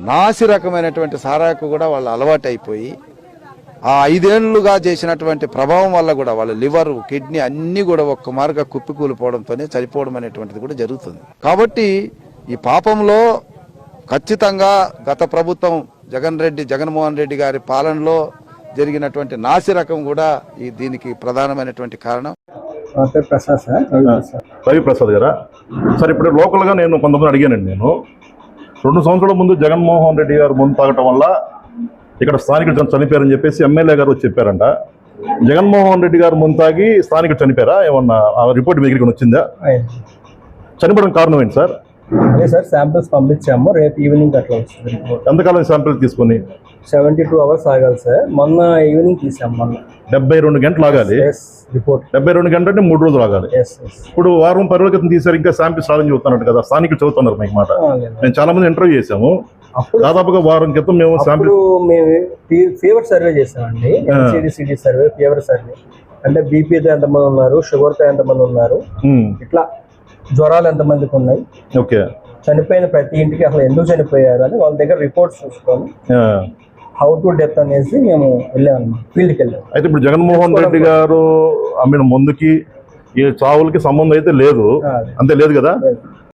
నాసి రకమైనటువంటి సారాకు కూడా వాళ్ళు అలవాటు అయిపోయి ఆ 5 ఏళ్లుగా చేసినటువంటి ప్రభావం వల్ల కూడా వాళ్ళ లివర్ కిడ్నీ అన్నీ కూడా ఒక్క మారుగా కుప్పికూలిపోవడంతోనే చనిపోవడం అనేటువంటిది కూడా జరుగుతుంది. కాబట్టి ఈ పాపంలో ఖచ్చితంగా గత ప్రభుత్వం జగన్మోహన్ రెడ్డి గారి పాలనలో జరిగినటువంటి నాసి రకం కూడా దీనికి ప్రధానమైనటువంటి కారణం. రవి ప్రసాద్ గారా సార్, ఇప్పుడు లోకల్గా నేను కొంతమంది అడిగానండి. నేను 2 సంవత్సరాల ముందు జగన్మోహన్ రెడ్డి గారు ముందు తాగటం వల్ల ఇక్కడ స్థానికులు చనిపోయారని చెప్పేసి ఎమ్మెల్యే గారు వచ్చి చెప్పారంట. జగన్మోహన్ రెడ్డి గారు ముందు తాగి స్థానికులు చనిపోయారా? ఏమన్నా ఆ రిపోర్ట్ మీ దగ్గరికి వచ్చిందా? చనిపోవడం కారణం ఏంటి సార్? అదే సార్, శాంపిల్స్ పంపించాము, రేపు ఈవినింగ్ అట్లా వస్తుంది. ఎంతకాలం శాంపిల్ తీసుకుని? 72 అవర్స్ ఆగాలి సార్. మొన్న ఈవినింగ్ తీసాము. మొన్న 72 గంటలు ఆగాలి రిపోర్ట్. 72 గంటలు అంటే 3 రోజులు ఆగాలి. ఇప్పుడు వారం 10 రోజుల క్రితం తీసారు, ఇంకా శాంపిల్స్ రాదని చెబుతున్నట్టు కదా, స్థానికులు చదువుతున్నారు మీకు మాట. మేము చాలా మంది ఇంటర్వ్యూ చేసాము. దాదాపుగా వారం క్రితం మేము శాంపిల్ ఫీవర్ సర్వే చేసామండి. సిడి సర్వే, ఫీవర్ సర్వే అంటే బీపీతో ఎంతమంది ఉన్నారు, షుగర్తో ఎంతమంది ఉన్నారు, ఇట్లా జ్వరాలు ఎంతమందికి ఉన్నాయి, ఓకే, చనిపోయిన ప్రతి ఇంటికి అసలు ఎందుకు చనిపోయారు అని వాళ్ళ దగ్గర రిపోర్ట్స్ చూసుకొని హౌ టు డెత్ అనేసి మేము వెళ్ళాము, ఫీల్డ్కి వెళ్ళాము. అయితే ఇప్పుడు జగన్మోహన్ రెడ్డి గారు ముందుకి ఈ చావులకి సంబంధం అయితే లేదు, అంతే లేదు కదా?